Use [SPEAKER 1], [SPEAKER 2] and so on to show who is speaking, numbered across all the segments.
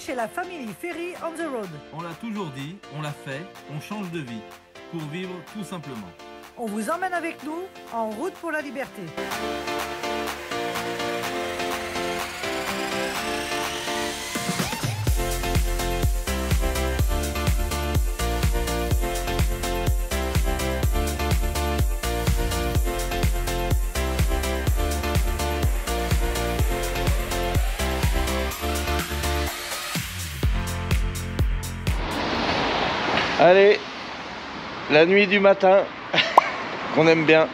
[SPEAKER 1] Bienvenue chez la famille Ferry on the Road.
[SPEAKER 2] On l'a toujours dit, on l'a fait, on change de vie pour vivre tout simplement.
[SPEAKER 1] On vous emmène avec nous en route pour la liberté.
[SPEAKER 3] Allez, la nuit du matin, qu'on aime bien,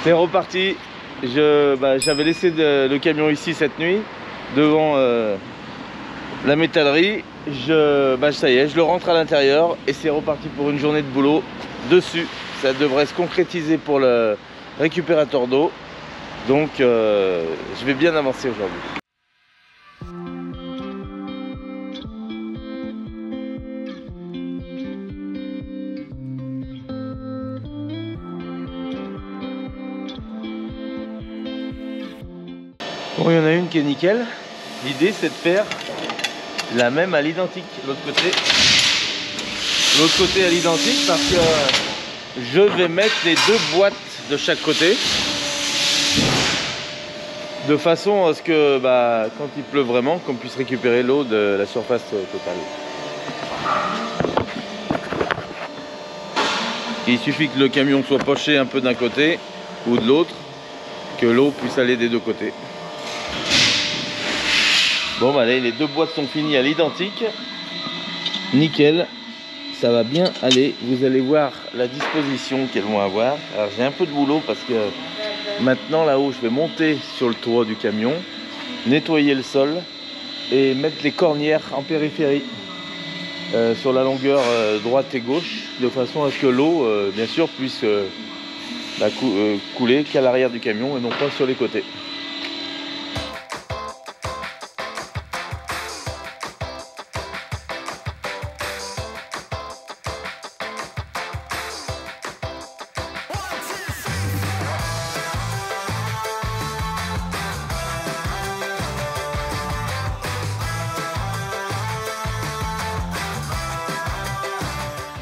[SPEAKER 3] c'est reparti. J'avais laissé le camion ici cette nuit, devant la métallerie. Ça y est, je le rentre à l'intérieur et c'est reparti pour une journée de boulot dessus. Ça devrait se concrétiser pour le récupérateur d'eau. Donc je vais bien avancer aujourd'hui. Bon, il y en a une qui est nickel. L'idée c'est de faire la même à l'identique, l'autre côté à l'identique, parce que je vais mettre les deux boîtes de chaque côté de façon à ce que quand il pleut vraiment, qu'on puisse récupérer l'eau de la surface totale. Il suffit que le camion soit penché un peu d'un côté ou de l'autre, que l'eau puisse aller des deux côtés. Bon, allez, les deux boîtes sont finies à l'identique. Nickel, ça va bien aller. Vous allez voir la disposition qu'elles vont avoir. Alors j'ai un peu de boulot parce que maintenant là-haut je vais monter sur le toit du camion, nettoyer le sol et mettre les cornières en périphérie sur la longueur droite et gauche, de façon à ce que l'eau bien sûr puisse couler qu'à l'arrière du camion et non pas sur les côtés.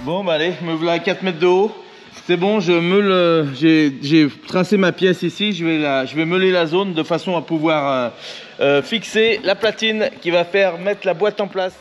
[SPEAKER 3] Bon allez, me voilà à 4 mètres de haut. C'est bon, j'ai tracé ma pièce ici. Je vais meuler la zone de façon à pouvoir fixer la platine qui va faire mettre la boîte en place.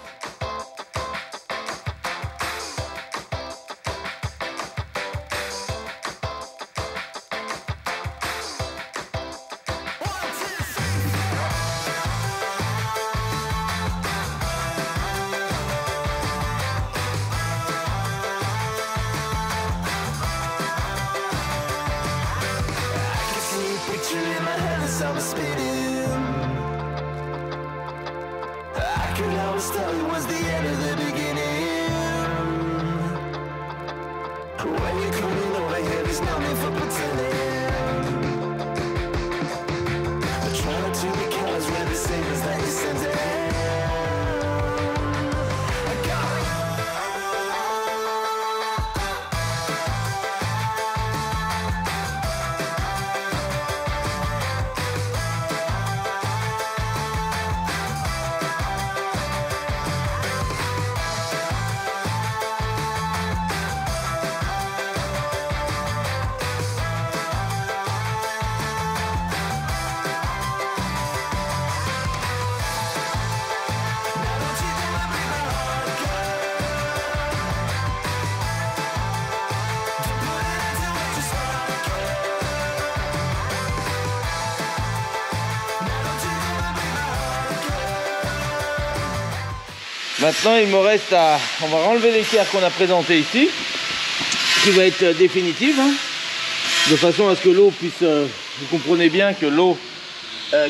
[SPEAKER 3] Maintenant il me reste on va enlever l'équerre qu'on a présenté ici, qui va être définitive, hein, de façon à ce que l'eau puisse, vous comprenez bien que l'eau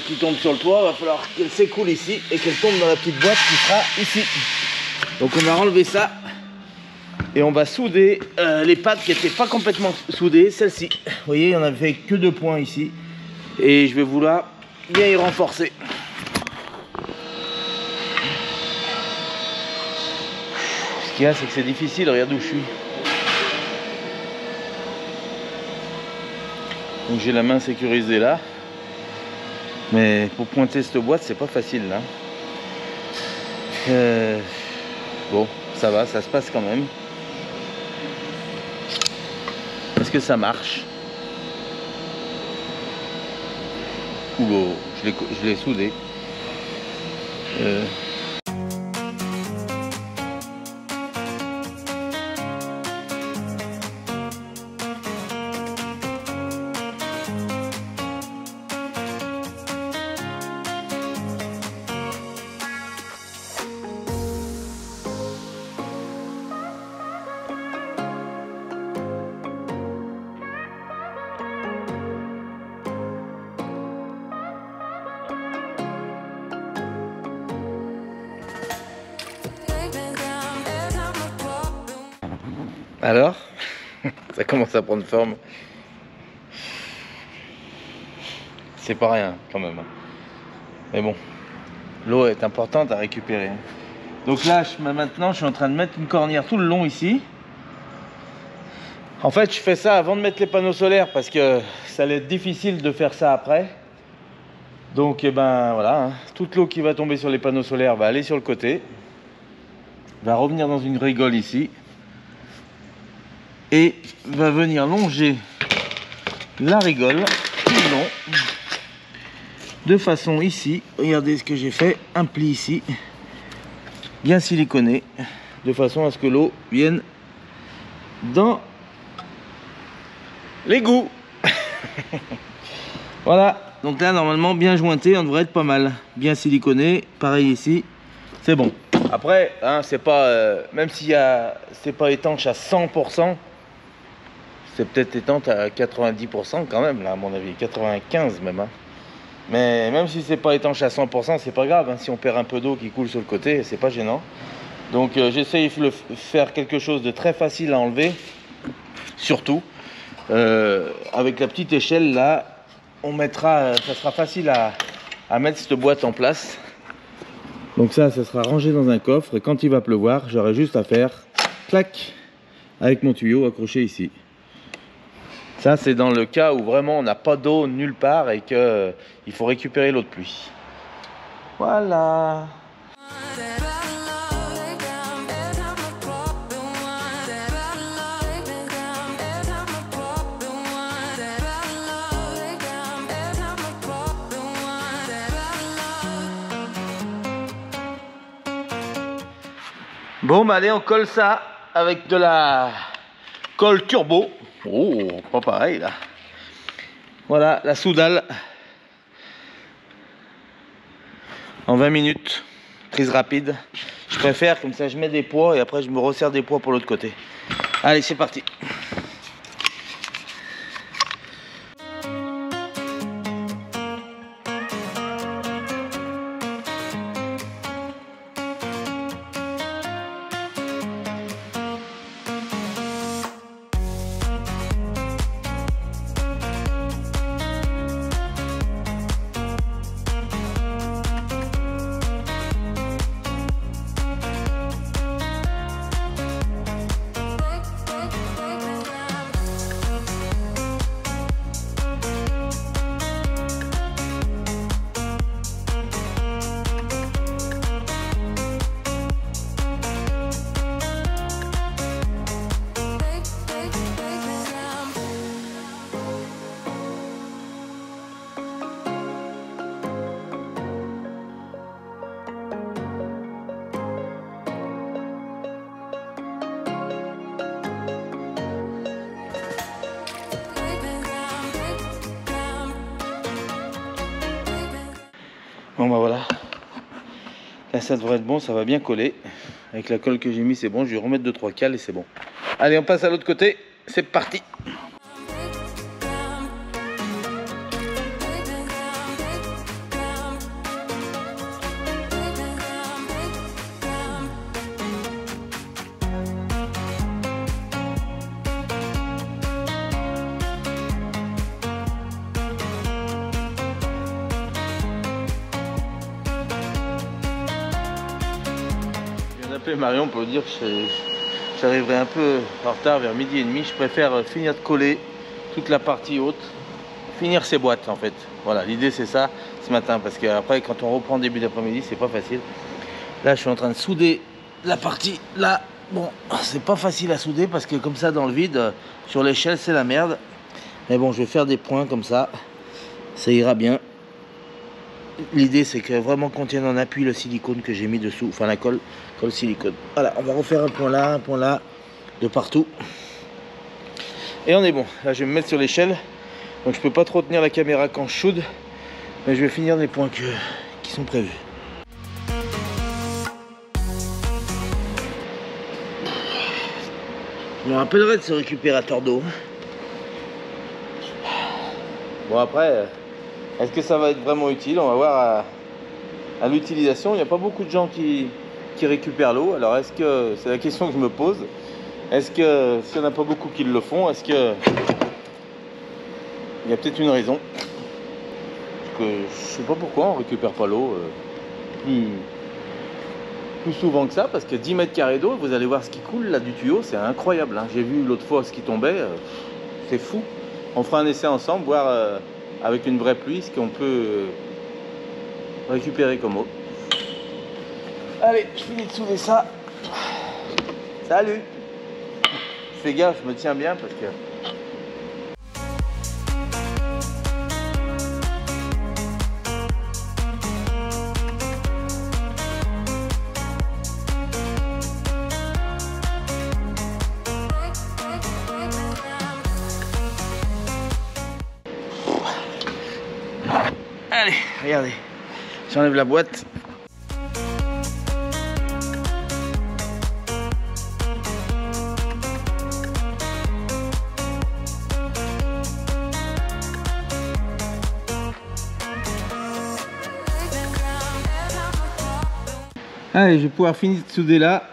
[SPEAKER 3] qui tombe sur le toit, va falloir qu'elle s'écoule ici et qu'elle tombe dans la petite boîte qui sera ici. Donc on va enlever ça et on va souder les pattes qui n'étaient pas complètement soudées, celle-ci. Vous voyez, il n'y en avait que 2 points ici et je vais vouloir bien y renforcer. Ce qu'il y a, c'est que c'est difficile, regarde où je suis. Donc j'ai la main sécurisée là. Mais pour pointer cette boîte, c'est pas facile là. Bon, ça va, ça se passe quand même. Est-ce que ça marche? Oh, je l'ai soudé. Alors, ça commence à prendre forme. C'est pas rien quand même. Mais bon, l'eau est importante à récupérer. Donc là, maintenant, je suis en train de mettre une cornière tout le long ici. En fait, je fais ça avant de mettre les panneaux solaires parce que ça allait être difficile de faire ça après. Donc, eh ben voilà, hein, toute l'eau qui va tomber sur les panneaux solaires va aller sur le côté, va revenir dans une rigole ici. Et va venir longer la rigole tout le long de façon ici, regardez ce que j'ai fait, un pli ici bien siliconé de façon à ce que l'eau vienne dans l'égout. Voilà, donc là normalement bien jointé, on devrait être pas mal, bien siliconé, pareil ici, c'est bon. Après hein, c'est pas même si c'est pas étanche à 100%, c'est peut-être étanche à 90% quand même, là, à mon avis, 95 même. Hein. Mais même si c'est pas étanche à 100%, c'est pas grave. Hein. Si on perd un peu d'eau qui coule sur le côté, c'est pas gênant. Donc j'essaye de faire quelque chose de très facile à enlever. Surtout, avec la petite échelle là, on mettra, ça sera facile à mettre cette boîte en place. Donc ça sera rangé dans un coffre. Et quand il va pleuvoir, j'aurai juste à faire clac avec mon tuyau accroché ici. Ça, c'est dans le cas où vraiment on n'a pas d'eau nulle part et qu'il faut récupérer l'eau de pluie. Voilà. Bon, bah allez, on colle ça avec de la colle turbo. Oh, pas pareil là. Voilà la soudale en 20 minutes, prise rapide. Je préfère comme ça, je mets des poids et après je me resserre des poids pour l'autre côté. Allez, c'est parti. Bon bah voilà, là ça devrait être bon, ça va bien coller. Avec la colle que j'ai mis c'est bon, je vais remettre 2-3 cales et c'est bon. Allez, on passe à l'autre côté, c'est parti. J'ai appelé Marion pour lui dire que j'arriverai un peu en retard vers 12h30. Je préfère finir de coller toute la partie haute, finir ces boîtes en fait. Voilà, l'idée c'est ça ce matin parce qu'après quand on reprend début d'après-midi c'est pas facile. Là, je suis en train de souder la partie là. Bon, c'est pas facile à souder parce que comme ça, dans le vide, sur l'échelle, c'est la merde. Mais bon, je vais faire des points comme ça. Ça ira bien. L'idée, c'est que vraiment qu'on tienne en appui le silicone que j'ai mis dessous. Enfin, la colle silicone. Voilà, on va refaire un point là, de partout. Et on est bon. Là, je vais me mettre sur l'échelle. Donc, je peux pas trop tenir la caméra quand je soude. Mais je vais finir les points qui sont prévus. Je me rappellerai de ce récupérateur d'eau. Bon, après, est-ce que ça va être vraiment utile? On va voir à l'utilisation. Il n'y a pas beaucoup de gens qui récupèrent l'eau. Alors, est-ce que c'est la question que je me pose? Est-ce que s'il n'y en a pas beaucoup qui le font, est-ce que il y a peut-être une raison? Parce que je sais pas pourquoi on récupère pas l'eau plus souvent que ça, parce que 10 mètres carrés d'eau, vous allez voir ce qui coule là du tuyau, c'est incroyable, hein. J'ai vu l'autre fois ce qui tombait, c'est fou. On fera un essai ensemble, voir avec une vraie pluie ce qu'on peut récupérer comme eau. Allez, je finis de souder ça. Salut. Fais gaffe, je me tiens bien parce que... Allez, regardez, j'enlève la boîte. Allez, je vais pouvoir finir de souder là.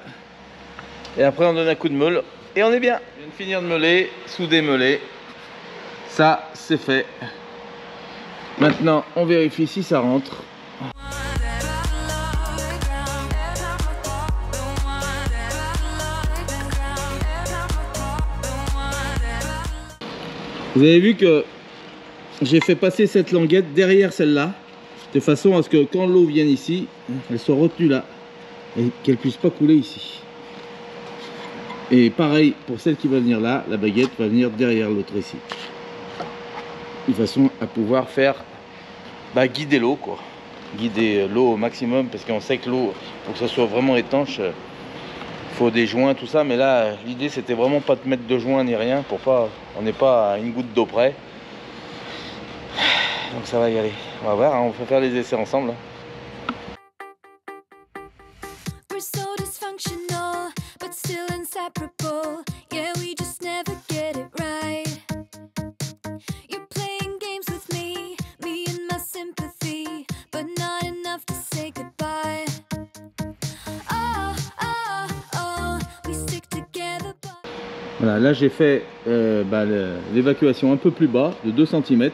[SPEAKER 3] Et après on donne un coup de meule. Et on est bien. Je viens de finir de meuler, souder, meuler. Ça, c'est fait. Maintenant, on vérifie si ça rentre. Vous avez vu que j'ai fait passer cette languette derrière celle-là, de façon à ce que quand l'eau vienne ici, elle soit retenue là et qu'elle puisse pas couler ici. Et pareil pour celle qui va venir là, la baguette va venir derrière l'autre ici. De façon à pouvoir faire guider l'eau, quoi. Guider l'eau au maximum, parce qu'on sait que l'eau, pour que ça soit vraiment étanche, il faut des joints, tout ça. Mais là, l'idée c'était vraiment pas de mettre de joints ni rien, pour pas, on n'est pas à une goutte d'eau près. Donc ça va y aller. On va voir, hein, on va faire les essais ensemble. Voilà, là j'ai fait l'évacuation un peu plus bas, de 2 cm,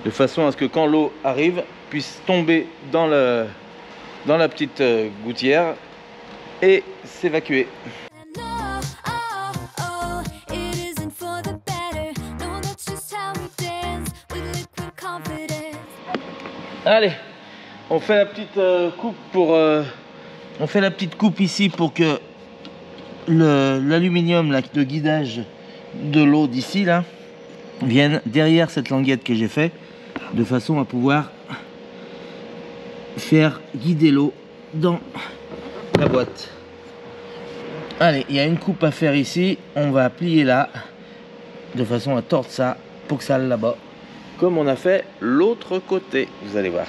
[SPEAKER 3] de façon à ce que quand l'eau arrive, puisse tomber dans la petite gouttière et s'évacuer. Allez, on fait la petite coupe pour... on fait la petite coupe ici pour que l'aluminium de guidage de l'eau d'ici là vienne derrière cette languette que j'ai fait, de façon à pouvoir faire guider l'eau dans la boîte. Allez, il y a une coupe à faire ici, on va plier là de façon à tordre ça pour que ça aille là-bas, comme on a fait l'autre côté, vous allez voir.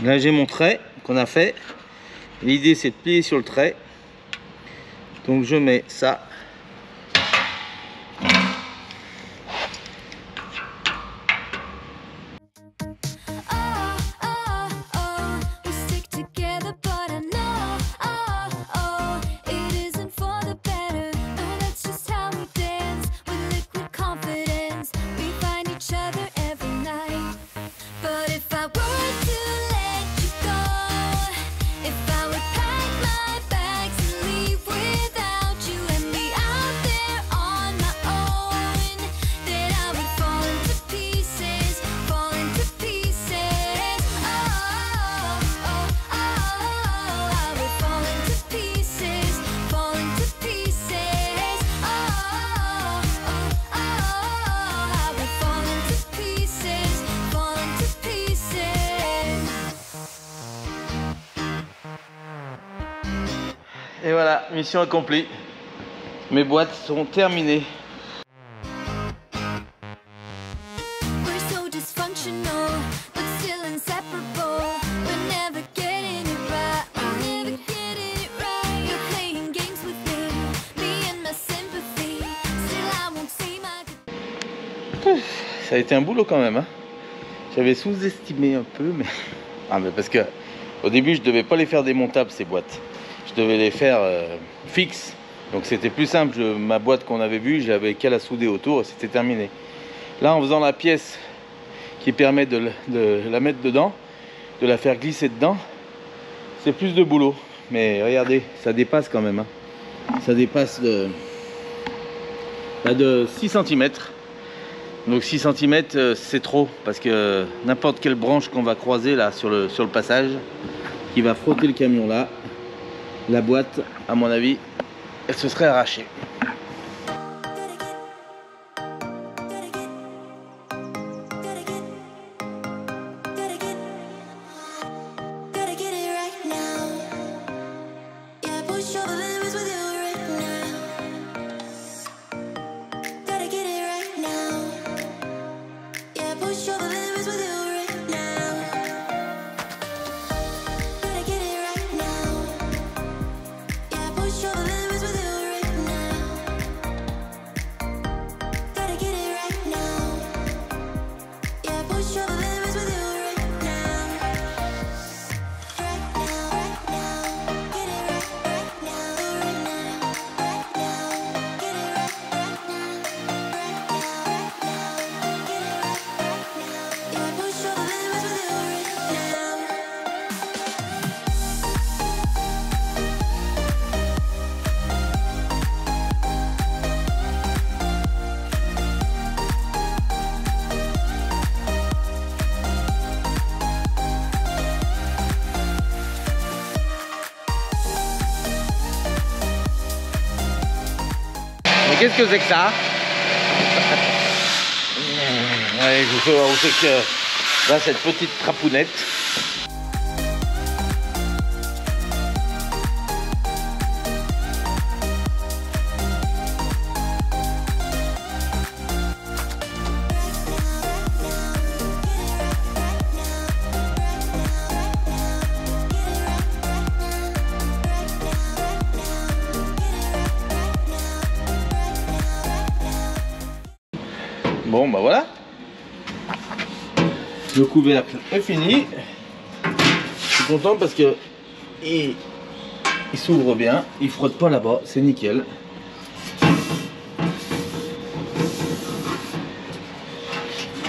[SPEAKER 3] Là j'ai mon trait qu'on a fait. L'idée c'est de plier sur le trait. Donc je mets ça. Et voilà, mission accomplie. Mes boîtes sont terminées. Ça a été un boulot quand même, hein. J'avais sous-estimé un peu, mais... Ah, mais parce que au début je devais pas les faire démontables ces boîtes. Je devais les faire fixes. Donc c'était plus simple, ma boîte qu'on avait vue, j'avais qu'à la souder autour et c'était terminé. Là en faisant la pièce qui permet de la mettre dedans, de la faire glisser dedans, c'est plus de boulot. Mais regardez, ça dépasse quand même, hein. Ça dépasse de 6 cm. Donc 6 cm c'est trop, parce que n'importe quelle branche qu'on va croiser là sur le passage, qui va frotter le camion là, la boîte, à mon avis, elle se serait arrachée. Qu'est-ce que c'est que ça? Ouais, je vous fais voir où c'est que là, cette petite trapounette. Bon bah voilà, le couvercle est fini. Je suis content parce que il s'ouvre bien, il frotte pas là-bas, c'est nickel.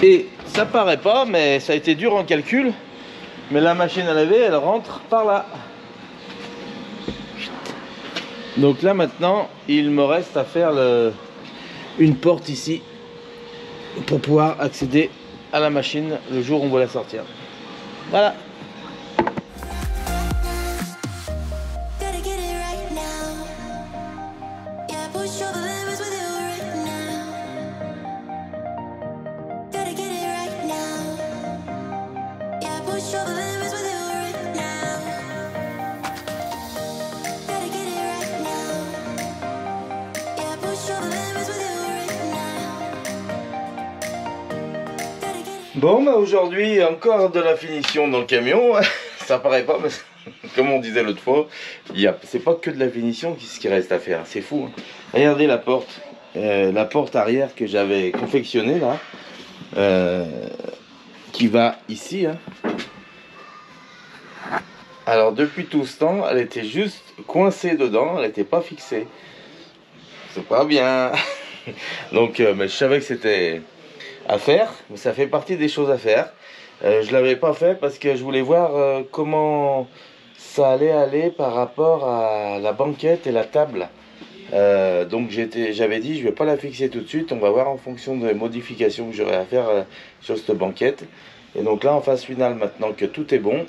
[SPEAKER 3] Et ça paraît pas, mais ça a été dur en calcul, mais la machine à laver elle rentre par là. Donc là maintenant il me reste à faire une porte ici pour pouvoir accéder à la machine le jour où on va la sortir. Voilà. Bon bah aujourd'hui encore de la finition dans le camion. ça paraît pas, mais comme on disait l'autre fois, c'est pas que de la finition ce qui reste à faire, c'est fou. Hein. Regardez la porte arrière que j'avais confectionnée là, qui va ici. Hein. Alors depuis tout ce temps, elle était juste coincée dedans, elle n'était pas fixée. C'est pas bien. Donc, mais je savais que c'était à faire, mais ça fait partie des choses à faire. Je l'avais pas fait parce que je voulais voir comment ça allait aller par rapport à la banquette et la table. Donc j'avais dit je vais pas la fixer tout de suite, on va voir en fonction des modifications que j'aurai à faire sur cette banquette. Et donc là en phase finale, maintenant que tout est bon,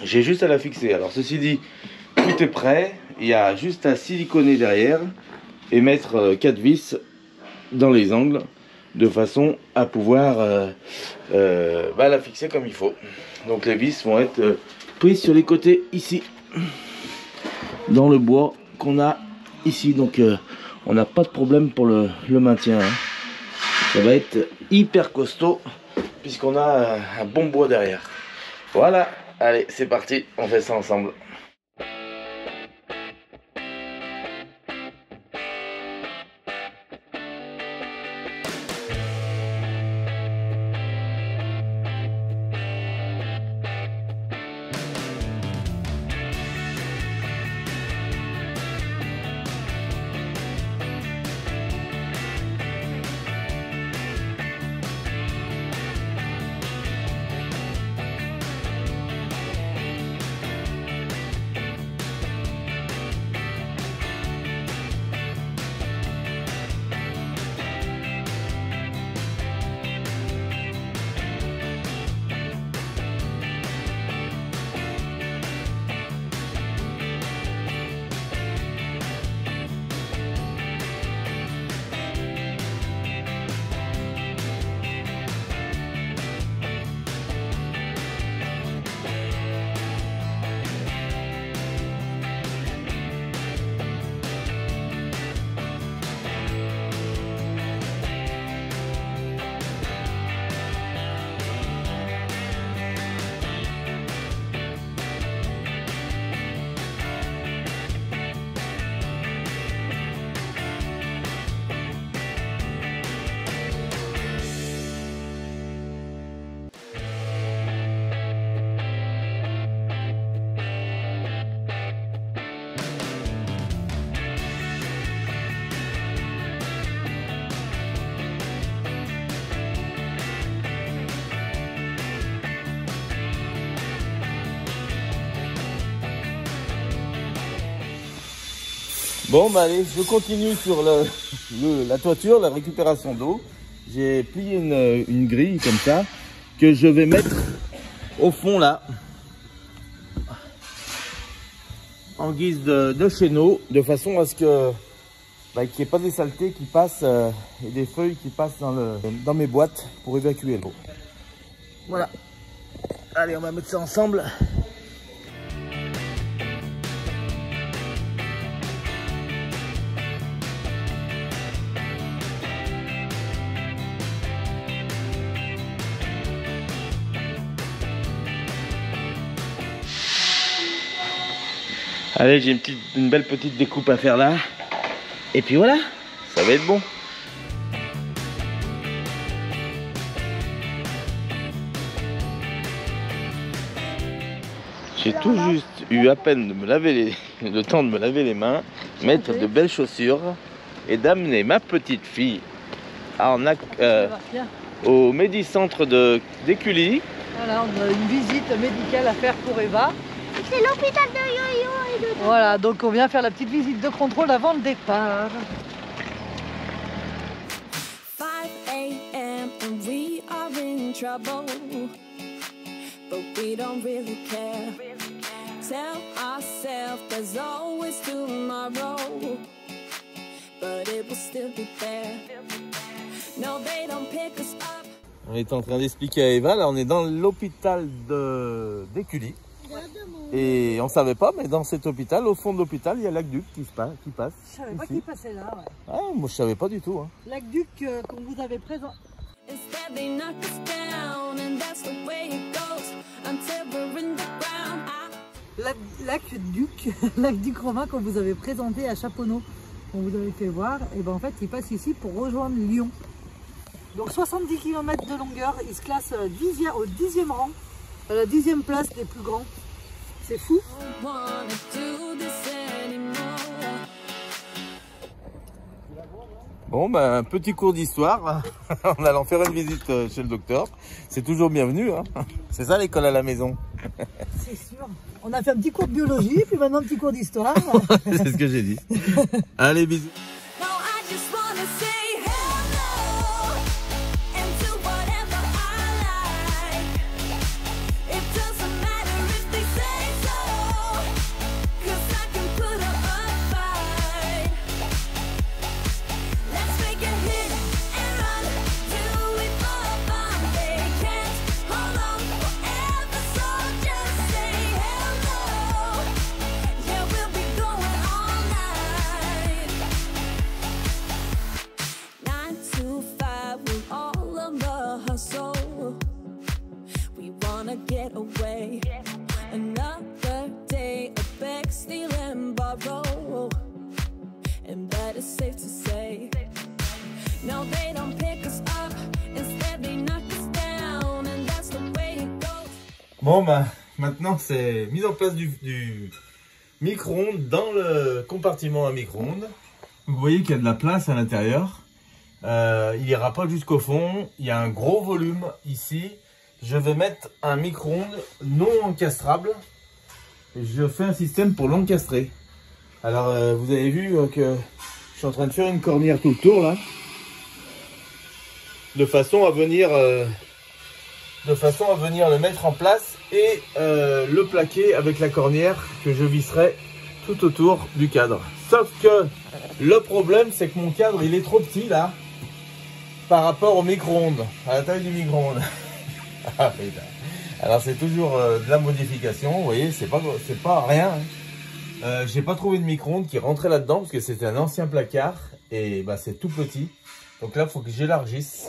[SPEAKER 3] j'ai juste à la fixer. Alors ceci dit, tout est prêt, il y a juste à siliconer derrière et mettre 4 vis dans les angles de façon à pouvoir la fixer comme il faut. Donc les vis vont être prises sur les côtés ici, dans le bois qu'on a ici. Donc on n'a pas de problème pour le maintien. Hein. Ça va être hyper costaud puisqu'on a un bon bois derrière. Voilà, allez c'est parti, on fait ça ensemble. Bon bah allez, je continue sur la toiture, la récupération d'eau. J'ai plié une grille comme ça, que je vais mettre au fond là, en guise de chéneau, de façon à ce que qu'il n'y ait pas des saletés qui passent et des feuilles qui passent dans mes boîtes pour évacuer l'eau. Voilà. Allez, on va mettre ça ensemble. Allez, j'ai une belle petite découpe à faire là. Et puis voilà, ça va être bon. J'ai tout juste eu à peine de me laver le temps de me laver les mains, mettre de belles chaussures et d'amener ma petite fille au Médicentre d'Écully.
[SPEAKER 1] Voilà, on a une visite médicale à faire pour Eva.
[SPEAKER 4] C'est l'hôpital de Yo-Yo et de...
[SPEAKER 1] Voilà, donc on vient faire la petite visite de contrôle avant le départ.
[SPEAKER 5] 5 a.m. and we are in trouble, but we don't really care. Tell ourselves there's always tomorrow, but it will still be there. No, they don't pick us up.
[SPEAKER 3] On est en train d'expliquer à Eva, là on est dans l'hôpital d'Écully. Et on savait pas, mais dans cet hôpital, au fond de l'hôpital, il y a l'aqueduc qui passe.
[SPEAKER 1] Je savais pas qu'il passait là, ouais.
[SPEAKER 3] Ah, moi je savais pas du tout. Hein.
[SPEAKER 1] L'aqueduc qu'on vous avait présenté.
[SPEAKER 5] Instead they knock us down, and that's the way it goes until we're in the ground.
[SPEAKER 1] l'aqueduc romain qu'on vous avait présenté à Chaponneau, qu'on vous avait fait voir, et ben en fait il passe ici pour rejoindre Lyon. Donc 70 km de longueur, il se classe au 10e rang, à la 10e place des plus grands. C'est fou.
[SPEAKER 3] Bon, ben, un petit cours d'histoire en allant faire une visite chez le docteur. C'est toujours bienvenu, hein. C'est ça l'école à la maison.
[SPEAKER 1] C'est sûr. On a fait un petit cours de biologie, puis maintenant un petit cours d'histoire.
[SPEAKER 3] C'est ce que j'ai dit. Allez, bisous.
[SPEAKER 5] Get away another day of beg, steal and borrow, and that is safe to say. No, they don't pick us up, instead they knock us down, and that's the way it goes.
[SPEAKER 3] Bon, bah, maintenant c'est mise en place du micro-ondes dans le compartiment à micro-ondes. Vous voyez qu'il y a de la place à l'intérieur. Il n'ira pas jusqu'au fond. Il y a un gros volume ici. Je vais mettre un micro-ondes non encastrable. Je fais un système pour l'encastrer. Alors, vous avez vu que je suis en train de faire une cornière tout le tour là. De façon à venir le mettre en place et le plaquer avec la cornière que je visserai tout autour du cadre. Sauf que le problème, c'est que mon cadre, il est trop petit là par rapport au micro-ondes, à la taille du micro-ondes. Ah, putain. Alors c'est toujours de la modification, vous voyez, c'est pas rien. Hein. J'ai pas trouvé de micro-ondes qui rentrait là-dedans parce que c'était un ancien placard et bah, c'est tout petit. Donc là, il faut que j'élargisse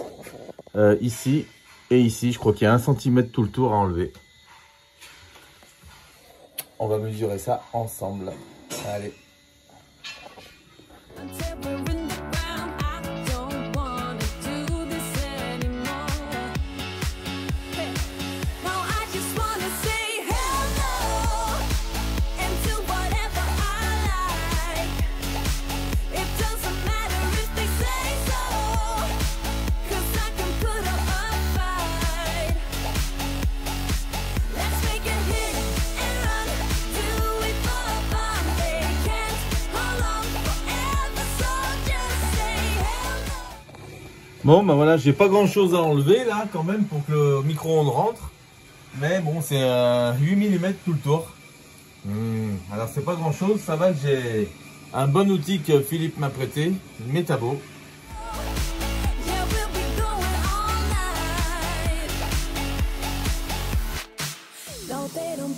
[SPEAKER 3] ici et ici. Je crois qu'il y a 1 cm tout le tour à enlever. On va mesurer ça ensemble. Allez. Bon, ben voilà, j'ai pas grand chose à enlever là quand même pour que le micro-ondes rentre. Mais bon, c'est 8 mm tout le tour. Alors c'est pas grand chose, ça va que j'ai un bon outil que Philippe m'a prêté, une Metabo.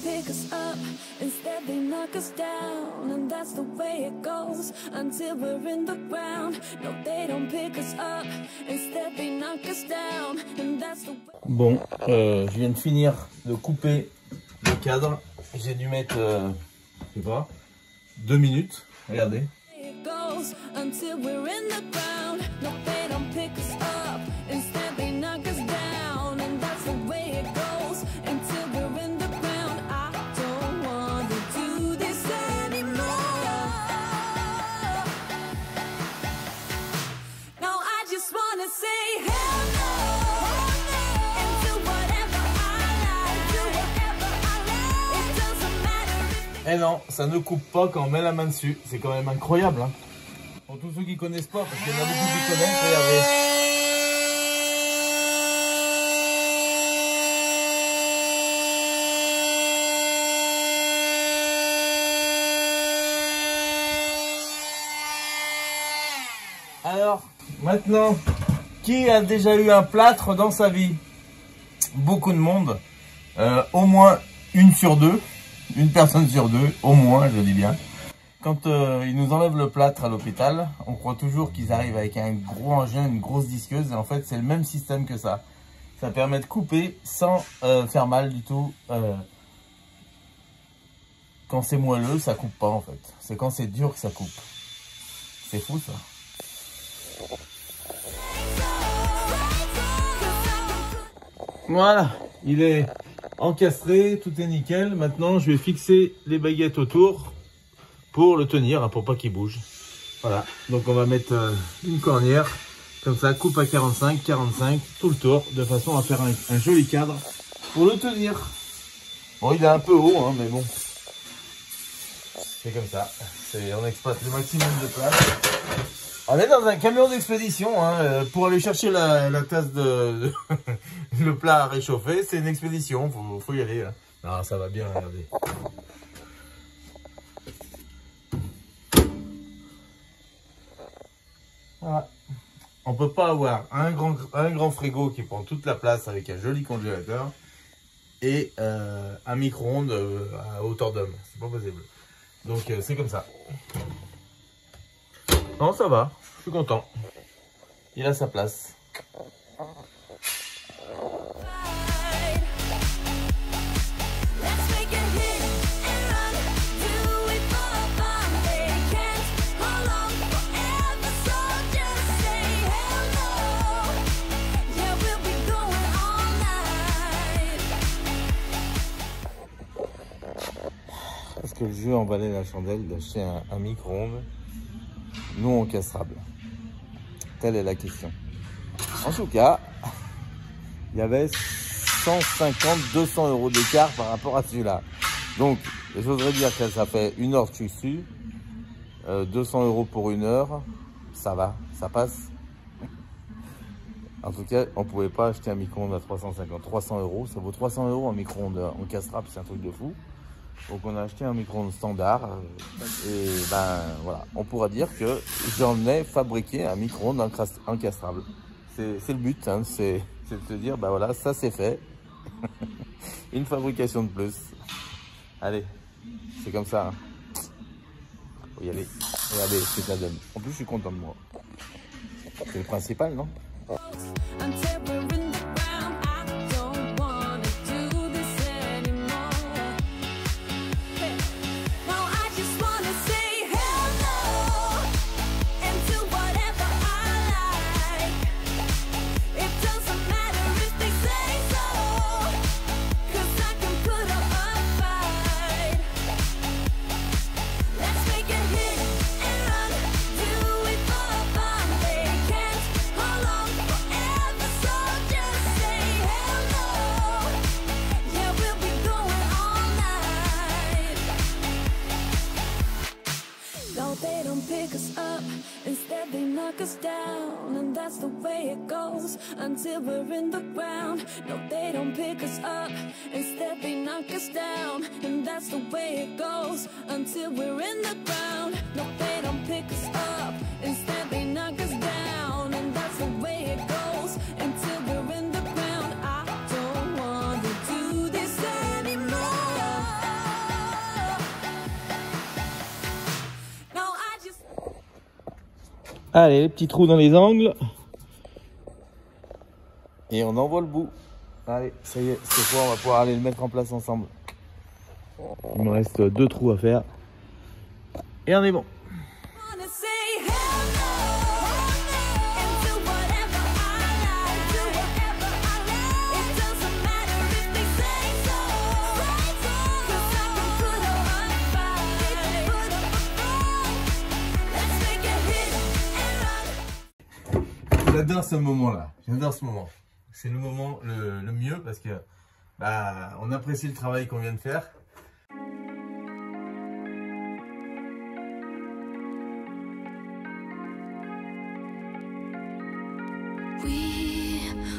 [SPEAKER 5] Pick us up, instead they knock us down, and that's the way it goes until we're in the ground. No, they don't pick us up, instead they knock us down, and that's the way.
[SPEAKER 3] Bon, je viens de finir de couper le cadre. J'ai dû mettre, je sais pas, 2 minutes. Regardez.
[SPEAKER 5] It goes until we're in the ground. No, they don't pick us up, instead they knock us down, and that's the way it goes until we're in the ground.
[SPEAKER 3] Eh non, ça ne coupe pas quand on met la main dessus. C'est quand même incroyable. Hein. Pour tous ceux qui connaissent pas, parce qu'il y en a beaucoup qui connaissent, regardez. Alors, maintenant, qui a déjà eu un plâtre dans sa vie? Beaucoup de monde. Au moins 1 sur 2. Une personne sur 2, au moins, je dis bien. Quand ils nous enlèvent le plâtre à l'hôpital, on croit toujours qu'ils arrivent avec un gros engin, une grosse disqueuse. Et en fait, c'est le même système que ça. Ça permet de couper sans faire mal du tout quand c'est moelleux, ça coupe pas en fait. C'est quand c'est dur que ça coupe. C'est fou ça. Voilà, il est encastré, tout est nickel. Maintenant, je vais fixer les baguettes autour pour le tenir, pour pas qu'il bouge. Voilà, donc on va mettre une cornière, comme ça, coupe à 45, 45, tout le tour, de façon à faire un joli cadre pour le tenir. Bon, il est un peu haut, hein, mais bon, c'est comme ça. On exploite le maximum de place. On est dans un camion d'expédition, hein, pour aller chercher la tasse de le plat à réchauffer, c'est une expédition, faut y aller. Là. Non, ça va bien, regardez. Voilà. On peut pas avoir un grand frigo qui prend toute la place avec un joli congélateur et un micro-ondes à hauteur d'homme. C'est pas possible. Donc c'est comme ça. Non, ça va. Je suis content. Il a sa place. Est-ce que le jeu en valait la chandelle d'acheter un micro-ondes non encastrable? Telle est la question. En tout cas, il y avait 150-200 euros d'écart par rapport à celui-là. Donc, j'oserais dire que ça fait 1 heure que je suis dessus. 200 euros pour 1 heure, ça va, ça passe. En tout cas, on ne pouvait pas acheter un micro-ondes à 350. 300 euros, ça vaut 300 euros un micro-ondes encastrable, c'est un truc de fou. Donc on a acheté un micro-ondes standard et ben voilà, on pourra dire que j'en ai fabriqué un micro-ondes encastrable. C'est le but, hein, c'est de se dire, ben voilà, ça c'est fait. Une fabrication de plus. Allez, c'est comme ça. Hein. Faut y aller. Regardez ce que ça donne. En plus, je suis content de moi. C'est le principal, non?
[SPEAKER 5] Until we're in the ground. No, they don't pick us up. Instead, they knock us down. And that's the way it goes. Until we're in the ground. No, they don't pick us up. Instead, they knock us down. And that's the way it goes. Until we're in the ground. I don't want to do this anymore. No, I just...
[SPEAKER 3] Allez, les petits trous dans les angles. Et on envoie le bout. Allez, ça y est, cette fois on va pouvoir aller le mettre en place ensemble. Il me reste 2 trous à faire. Et on est bon. J'adore ce moment-là. J'adore ce moment. C'est le moment le mieux parce que bah, on apprécie le travail qu'on vient de faire.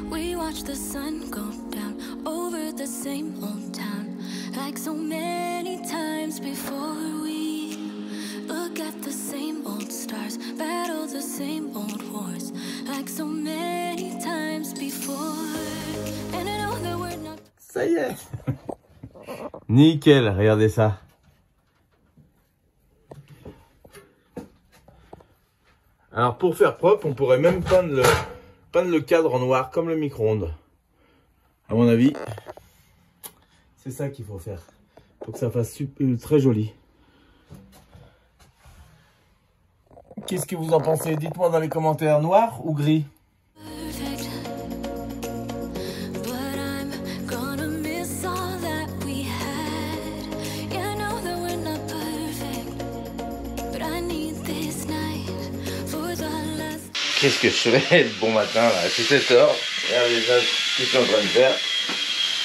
[SPEAKER 5] We watch the sun go down over the same old town like so many times before. We look at the same old stars, battle the same old wars like so many times before. And I know that we're not...
[SPEAKER 3] Ça y est. Nickel, regardez ça. Alors pour faire propre, on pourrait même peindre le cadre en noir comme le micro-ondes. À mon avis, c'est ça qu'il faut faire. pour que ça fasse très joli. Qu'est-ce que vous en pensez? Dites-moi dans les commentaires, noir ou gris? Qu'est-ce que je fais de bon matin là? C'est 7 h. Regardez déjà ce que je suis en train de faire.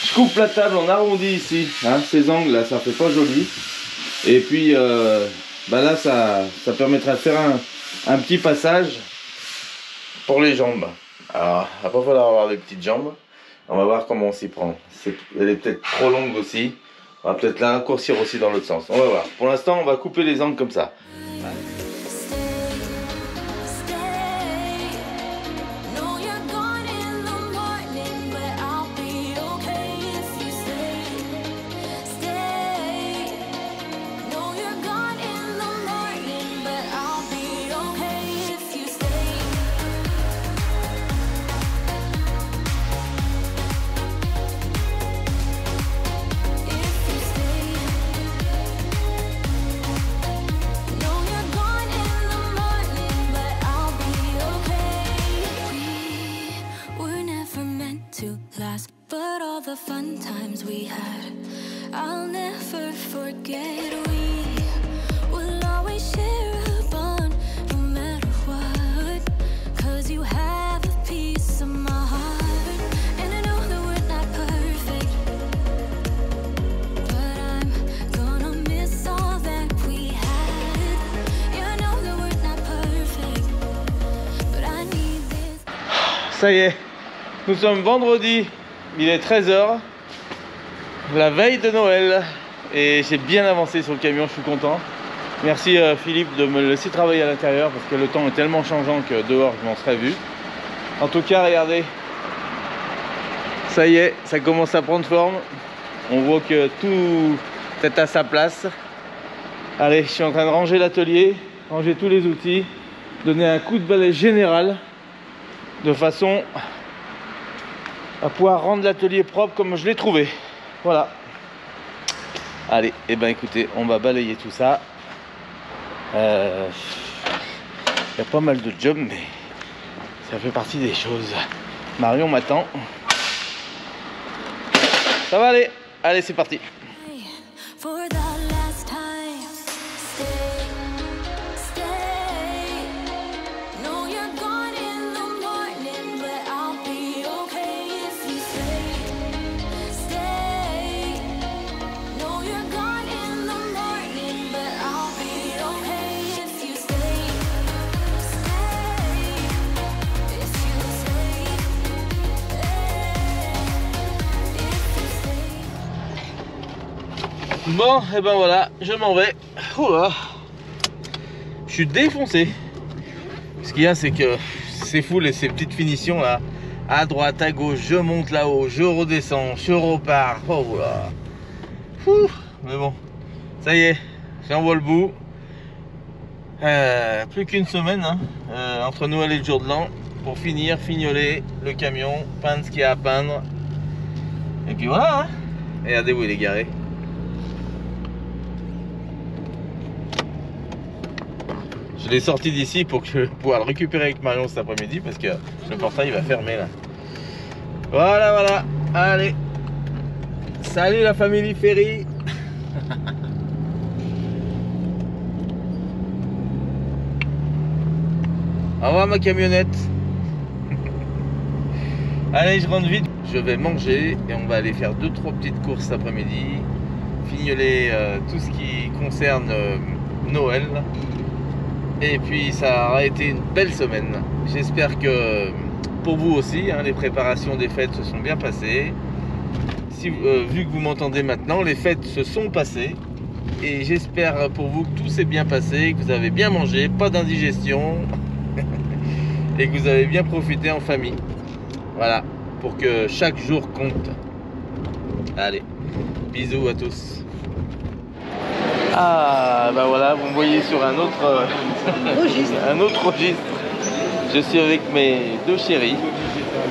[SPEAKER 3] Je coupe la table en arrondi ici. Hein, ces angles là, ça fait pas joli. Et puis bah là, ça permettra de faire un petit passage pour les jambes. Alors, il va pas falloir avoir des petites jambes. On va voir comment on s'y prend. Elle est peut-être trop longue aussi. On va peut-être la raccourcir aussi dans l'autre sens. On va voir. Pour l'instant, on va couper les angles comme ça.
[SPEAKER 5] But all the fun times we had, I'll never forget. We will always share a bond, no matter what. 'Cause you have a piece of my heart, and I know that we're not perfect, but I'm gonna miss all that we had. Yeah, I know that we're not perfect, but I need this.
[SPEAKER 3] Ça y est, nous sommes vendredi. Il est 13 h, la veille de Noël, et j'ai bien avancé sur le camion, je suis content. Merci Philippe de me laisser travailler à l'intérieur parce que le temps est tellement changeant que dehors je m'en serais vu. En tout cas, regardez, ça y est, ça commence à prendre forme. On voit que tout est à sa place. Allez, je suis en train de ranger l'atelier, ranger tous les outils, donner un coup de balai général de façon à pouvoir rendre l'atelier propre comme je l'ai trouvé. Voilà. Allez, et ben écoutez, on va balayer tout ça. Il y a pas mal de jobs, mais ça fait partie des choses. Marion m'attend. Ça va aller. Allez, c'est parti. Bon, et ben voilà, je m'en vais. Oula, je suis défoncé. Ce qu'il y a, c'est que c'est fou, ces petites finitions là, à droite, à gauche, je monte là-haut, je redescends, je repars. Oh là, mais bon, ça y est, j'envoie le bout. Plus qu'une semaine hein, entre Noël et le jour de l'an pour finir, fignoler le camion, peindre ce qu'il y a à peindre. Et puis voilà, hein. Regardez où il est garé. Je l'ai sorti d'ici pour que je puisse le récupérer avec Marion cet après-midi parce que le portail va fermer là. Voilà, voilà. Allez. Salut la famille Ferry. Au revoir ma camionnette. Allez, je rentre vite. Je vais manger et on va aller faire 2-3 petites courses cet après-midi. Fignoler tout ce qui concerne Noël. Et puis ça aura été une belle semaine. J'espère que pour vous aussi, hein, les préparations des fêtes se sont bien passées. Si, vu que vous m'entendez maintenant, les fêtes se sont passées. Et j'espère pour vous que tout s'est bien passé, que vous avez bien mangé, pas d'indigestion. Et que vous avez bien profité en famille. Voilà, pour que chaque jour compte. Allez, bisous à tous. Ah, bah voilà, vous me voyez sur un autre registre. Un autre registre. Je suis avec mes deux chéris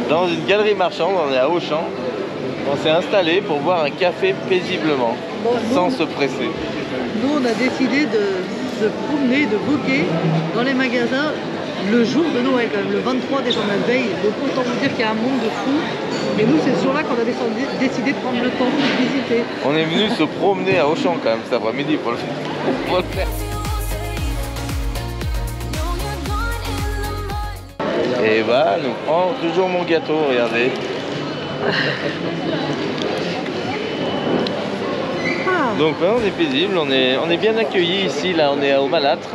[SPEAKER 3] dans une galerie marchande, on est à Auchan. On s'est installé pour boire un café paisiblement,
[SPEAKER 1] Bon,
[SPEAKER 3] sans se presser.
[SPEAKER 1] nous, on a décidé de se promener, de voguer dans les magasins le jour de Noël, quand même, le 23 décembre, la veille. Donc autant vous dire qu'il y a un monde de fous. Mais nous, c'est ce jour-là qu'on a décidé de prendre le temps de visiter.
[SPEAKER 3] On est venu se promener à Auchan quand même cet après-midi pour le faire. Et Eva nous prend toujours mon gâteau, regardez. Donc on est paisible, on est bien accueillis ici, là on est au Malâtre,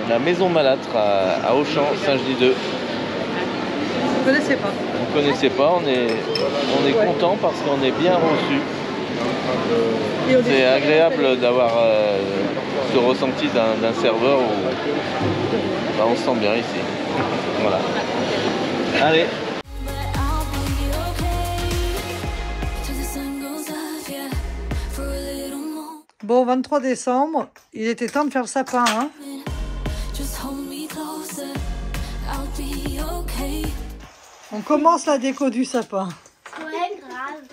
[SPEAKER 3] la maison Malâtre à Auchan, Saint-Genis 2.
[SPEAKER 1] Vous ne connaissez pas?
[SPEAKER 3] On ne connaissait pas, on est content parce qu'on est bien reçu. C'est agréable d'avoir ce ressenti d'un serveur où on se sent bien ici. Voilà. Allez.
[SPEAKER 1] Bon, 23 décembre, il était temps de faire le sapin, hein. On commence la déco du sapin.
[SPEAKER 4] Ouais, grave.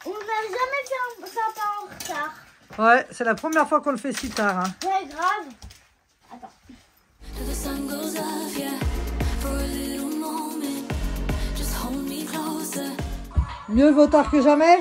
[SPEAKER 4] On n'a jamais fait un sapin en retard.
[SPEAKER 1] Ouais, c'est la première fois qu'on le fait si tard, hein.
[SPEAKER 4] Ouais, grave. Attends.
[SPEAKER 1] Mieux vaut tard que jamais.